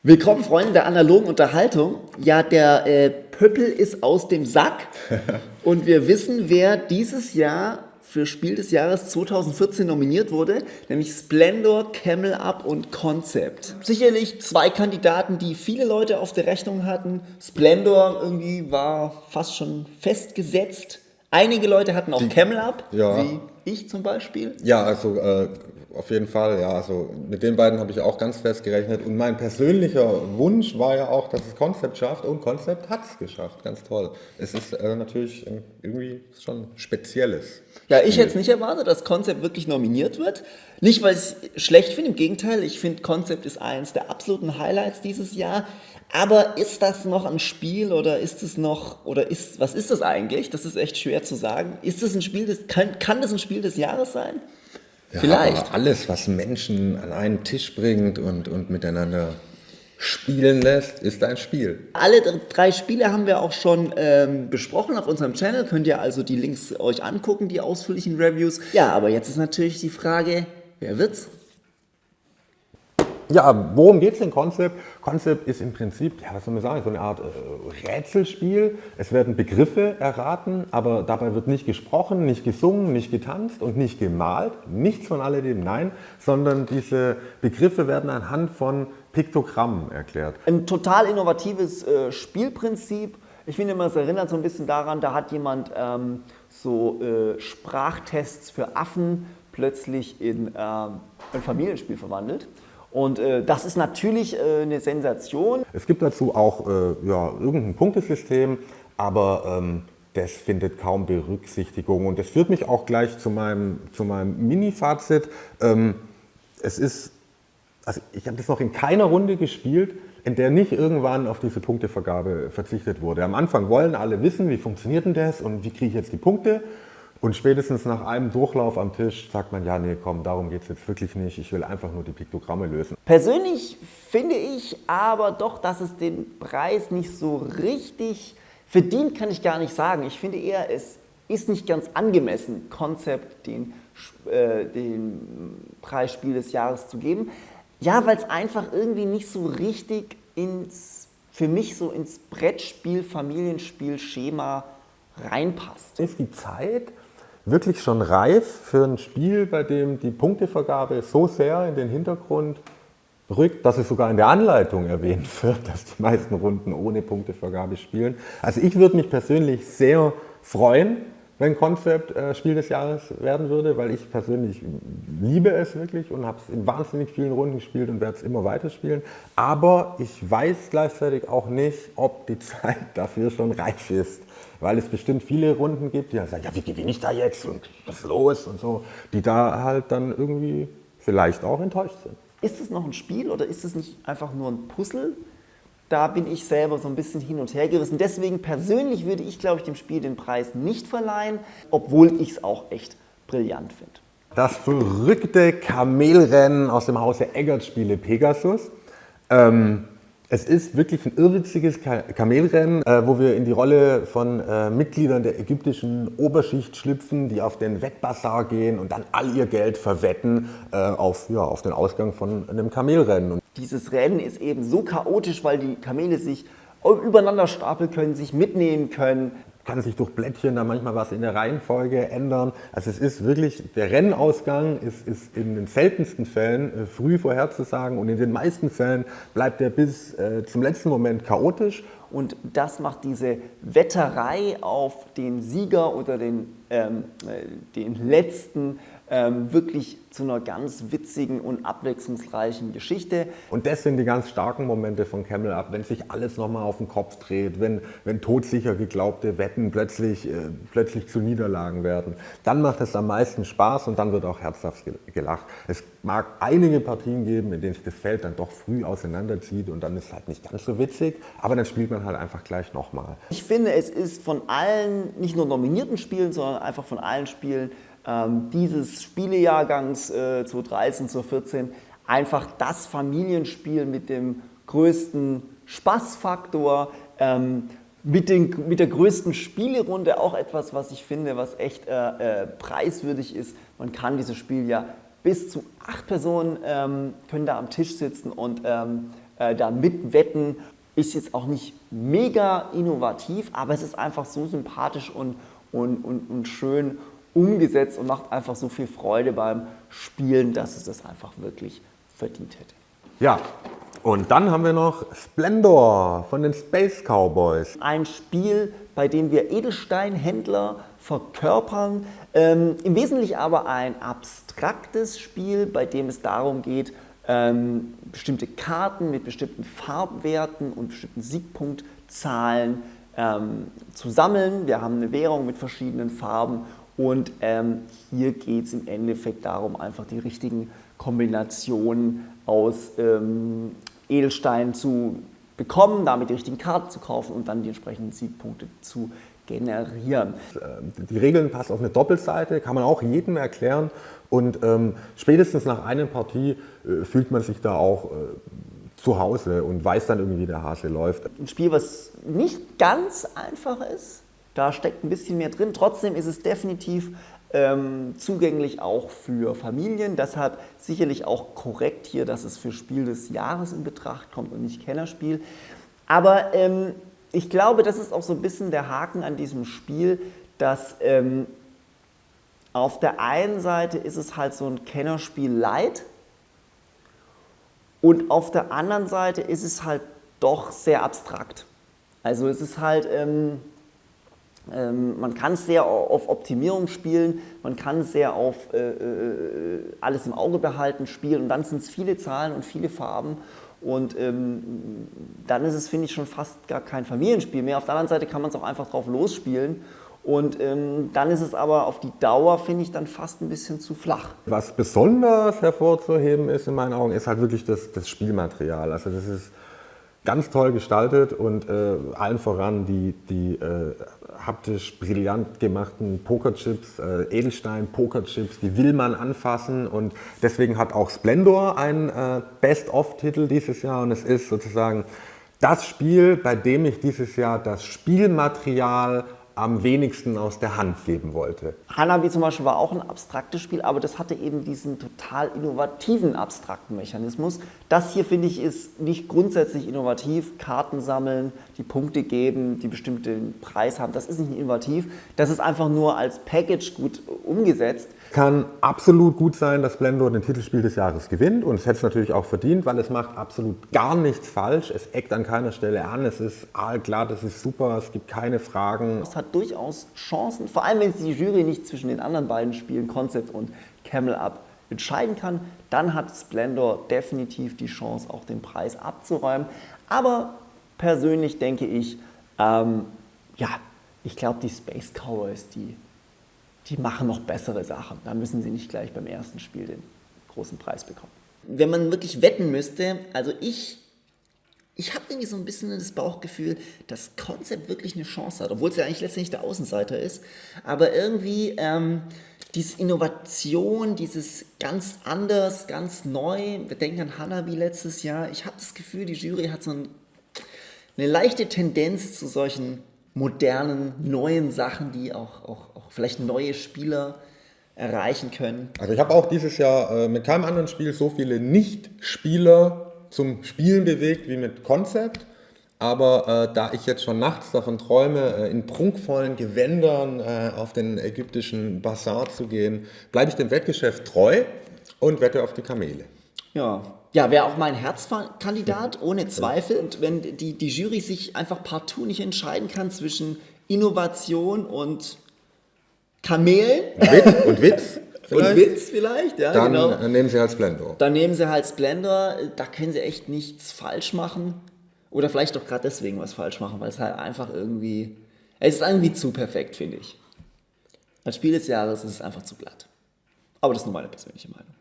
Willkommen, Freunde der analogen Unterhaltung. Ja, der Pöppel ist aus dem Sack und wir wissen, wer dieses Jahr für Spiel des Jahres 2014 nominiert wurde, nämlich Splendor, Camel Up und Concept. Sicherlich zwei Kandidaten, die viele Leute auf der Rechnung hatten. Splendor irgendwie war fast schon festgesetzt. Einige Leute hatten auch Camel Up, ja. wie ich zum Beispiel. Ja, also auf jeden Fall, ja. Also mit den beiden habe ich auch ganz fest gerechnet. Und mein persönlicher Wunsch war ja auch, dass es Concept schafft. Und Concept hat es geschafft. Ganz toll. Es ist natürlich irgendwie schon Spezielles. Ja, ich hätte es nicht erwartet, dass Concept wirklich nominiert wird. Nicht, weil ich es schlecht finde, im Gegenteil. Ich finde, Concept ist eines der absoluten Highlights dieses Jahr. Aber ist das noch ein Spiel oder ist es noch, was ist das eigentlich? Das ist echt schwer zu sagen. Ist das ein Spiel kann das ein Spiel des Jahres sein? Ja, Vielleicht. aber alles, was Menschen an einen Tisch bringt und miteinander spielen lässt, ist ein Spiel. Alle drei Spiele haben wir auch schon besprochen auf unserem Channel. Könnt ihr also die Links euch angucken, die ausführlichen Reviews. Ja, aber jetzt ist natürlich die Frage, wer wird's? Ja, worum geht es in Concept? Concept ist im Prinzip, ja, was soll man sagen, so eine Art Rätselspiel. Es werden Begriffe erraten, aber dabei wird nicht gesprochen, nicht gesungen, nicht getanzt und nicht gemalt. Nichts von alledem, nein, sondern diese Begriffe werden anhand von Piktogrammen erklärt. Ein total innovatives Spielprinzip. Ich finde immer, es erinnert so ein bisschen daran, da hat jemand Sprachtests für Affen plötzlich in ein Familienspiel verwandelt. Und das ist natürlich eine Sensation. Es gibt dazu auch irgendein Punktesystem, aber das findet kaum Berücksichtigung. Und das führt mich auch gleich zu meinem Mini-Fazit. Ich habe das noch in keiner Runde gespielt, in der nicht irgendwann auf diese Punktevergabe verzichtet wurde. Am Anfang wollen alle wissen, wie funktioniert denn das und wie kriege ich jetzt die Punkte. Und spätestens nach einem Durchlauf am Tisch sagt man, ja, nee, komm, darum geht es jetzt wirklich nicht. Ich will einfach nur die Piktogramme lösen. Persönlich finde ich aber doch, dass es den Preis nicht so richtig verdient, kann ich gar nicht sagen. Ich finde eher, es ist nicht ganz angemessen, Concept den Preis Spiel des Jahres zu geben. Ja, weil es einfach irgendwie nicht so richtig für mich so ins Brettspiel, Familienspiel-Schema reinpasst. Ist die Zeit wirklich schon reif für ein Spiel, bei dem die Punktevergabe so sehr in den Hintergrund rückt, dass es sogar in der Anleitung erwähnt wird, dass die meisten Runden ohne Punktevergabe spielen? Also ich würde mich persönlich sehr freuen, wenn Concept Spiel des Jahres werden würde, weil ich persönlich liebe es wirklich und habe es in wahnsinnig vielen Runden gespielt und werde es immer weiter spielen. Aber ich weiß gleichzeitig auch nicht, ob die Zeit dafür schon reif ist, weil es bestimmt viele Runden gibt, die dann sagen, ja, wie gewinne ich da jetzt und was ist los und so, die da halt dann irgendwie vielleicht auch enttäuscht sind. Ist es noch ein Spiel oder ist es nicht einfach nur ein Puzzle? Da bin ich selber so ein bisschen hin und her gerissen. Deswegen persönlich würde ich, glaube ich, dem Spiel den Preis nicht verleihen, obwohl ich es auch echt brillant finde. Das verrückte Kamelrennen aus dem Hause Eggert Spiele Pegasus. Es ist wirklich ein irrwitziges Kamelrennen, wo wir in die Rolle von Mitgliedern der ägyptischen Oberschicht schlüpfen, die auf den Wettbasar gehen und dann all ihr Geld verwetten auf den Ausgang von einem Kamelrennen. Und dieses Rennen ist eben so chaotisch, weil die Kamele sich übereinander stapeln können, sich mitnehmen können. Kann sich durch Blättchen da manchmal was in der Reihenfolge ändern. Also es ist wirklich, der Rennausgang ist in den seltensten Fällen früh vorherzusagen und in den meisten Fällen bleibt er bis zum letzten Moment chaotisch. Und das macht diese Wetterei auf den Sieger oder den letzten wirklich zu einer ganz witzigen und abwechslungsreichen Geschichte. Und das sind die ganz starken Momente von Camel Up, wenn sich alles nochmal auf den Kopf dreht, wenn todsicher geglaubte Wetten plötzlich zu Niederlagen werden. Dann macht es am meisten Spaß und dann wird auch herzhaft gelacht. Es mag einige Partien geben, in denen sich das Feld dann doch früh auseinanderzieht und dann ist es halt nicht ganz so witzig, aber dann spielt man halt einfach gleich nochmal. Ich finde, es ist von allen, nicht nur nominierten Spielen, sondern einfach von allen Spielen dieses Spielejahrgangs 2013, 2014 einfach das Familienspiel mit dem größten Spaßfaktor, mit der größten Spielerunde, auch etwas, was ich finde, was echt preiswürdig ist. Man kann dieses Spiel ja bis zu 8 Personen können da am Tisch sitzen und da mitwetten. Ist jetzt auch nicht mega innovativ, aber es ist einfach so sympathisch und schön umgesetzt und macht einfach so viel Freude beim Spielen, dass es das einfach wirklich verdient hätte. Ja, und dann haben wir noch Splendor von den Space Cowboys. Ein Spiel, bei dem wir Edelsteinhändler verkörpern, im Wesentlichen aber ein abstraktes Spiel, bei dem es darum geht, bestimmte Karten mit bestimmten Farbwerten und bestimmten Siegpunktzahlen zu sammeln. Wir haben eine Währung mit verschiedenen Farben und hier geht es im Endeffekt darum, einfach die richtigen Kombinationen aus Edelsteinen zu bekommen, damit die richtigen Karten zu kaufen und dann die entsprechenden Siegpunkte zu generieren. Die Regeln passen auf eine Doppelseite, kann man auch jedem erklären und spätestens nach einer Partie fühlt man sich da auch zu Hause und weiß dann irgendwie, wie der Hase läuft. Ein Spiel, was nicht ganz einfach ist, da steckt ein bisschen mehr drin, trotzdem ist es definitiv zugänglich auch für Familien, deshalb sicherlich auch korrekt hier, dass es für Spiel des Jahres in Betracht kommt und nicht Kennerspiel. Aber ich glaube, das ist auch so ein bisschen der Haken an diesem Spiel, dass auf der einen Seite ist es halt so ein Kennerspiel light und auf der anderen Seite ist es halt doch sehr abstrakt. Also es ist halt... man kann es sehr auf Optimierung spielen, man kann es sehr auf alles im Auge behalten spielen und dann sind es viele Zahlen und viele Farben und dann ist es, finde ich, schon fast gar kein Familienspiel mehr. Auf der anderen Seite kann man es auch einfach drauf losspielen und dann ist es aber auf die Dauer, finde ich, dann fast ein bisschen zu flach. Was besonders hervorzuheben ist in meinen Augen, ist halt wirklich das Spielmaterial. Also das ist ganz toll gestaltet und allen voran die haptisch brillant gemachten Pokerchips, Edelstein-Pokerchips, die will man anfassen und deswegen hat auch Splendor einen Best-of-Titel dieses Jahr und es ist sozusagen das Spiel, bei dem ich dieses Jahr das Spielmaterial am wenigsten aus der Hand geben wollte. Hanabi zum Beispiel war auch ein abstraktes Spiel, aber das hatte eben diesen total innovativen abstrakten Mechanismus. Das hier, finde ich, ist nicht grundsätzlich innovativ. Karten sammeln, die Punkte geben, die bestimmten Preis haben, das ist nicht innovativ. Das ist einfach nur als Package gut umgesetzt. Kann absolut gut sein, dass Splendor den Titelspiel des Jahres gewinnt und es hätte es natürlich auch verdient, weil es macht absolut gar nichts falsch. Es eckt an keiner Stelle an, es ist klar, das ist super, es gibt keine Fragen. Es hat durchaus Chancen, vor allem wenn sich die Jury nicht zwischen den anderen beiden Spielen, Concept und Camel Up, entscheiden kann, dann hat Splendor definitiv die Chance, auch den Preis abzuräumen. Aber persönlich denke ich, ich glaube, die Space Cowboys, die machen noch bessere Sachen. Da müssen sie nicht gleich beim ersten Spiel den großen Preis bekommen. Wenn man wirklich wetten müsste, also ich habe irgendwie so ein bisschen das Bauchgefühl, dass Concept wirklich eine Chance hat, obwohl es ja eigentlich letztendlich der Außenseiter ist. Aber irgendwie diese Innovation, dieses ganz anders, ganz neu, wir denken an Hanabi letztes Jahr, ich habe das Gefühl, die Jury hat so eine leichte Tendenz zu solchen modernen, neuen Sachen, die auch vielleicht neue Spieler erreichen können. Also ich habe auch dieses Jahr mit keinem anderen Spiel so viele Nicht-Spieler zum Spielen bewegt wie mit Concept. Aber da ich jetzt schon nachts davon träume, in prunkvollen Gewändern auf den ägyptischen Basar zu gehen, bleibe ich dem Wettgeschäft treu und wette auf die Kamele. Ja, wäre auch mein Herzkandidat, ohne Zweifel. Und wenn die Jury sich einfach partout nicht entscheiden kann zwischen Innovation und Kamelen Und Witz vielleicht? und Witz vielleicht, ja, Dann genau. nehmen sie halt Splendor. Dann nehmen sie halt Splendor, da können sie echt nichts falsch machen. Oder vielleicht doch gerade deswegen was falsch machen, weil es halt einfach irgendwie, es ist irgendwie zu perfekt, finde ich. Als Spiel des Jahres ist es einfach zu glatt. Aber das ist nur meine persönliche Meinung.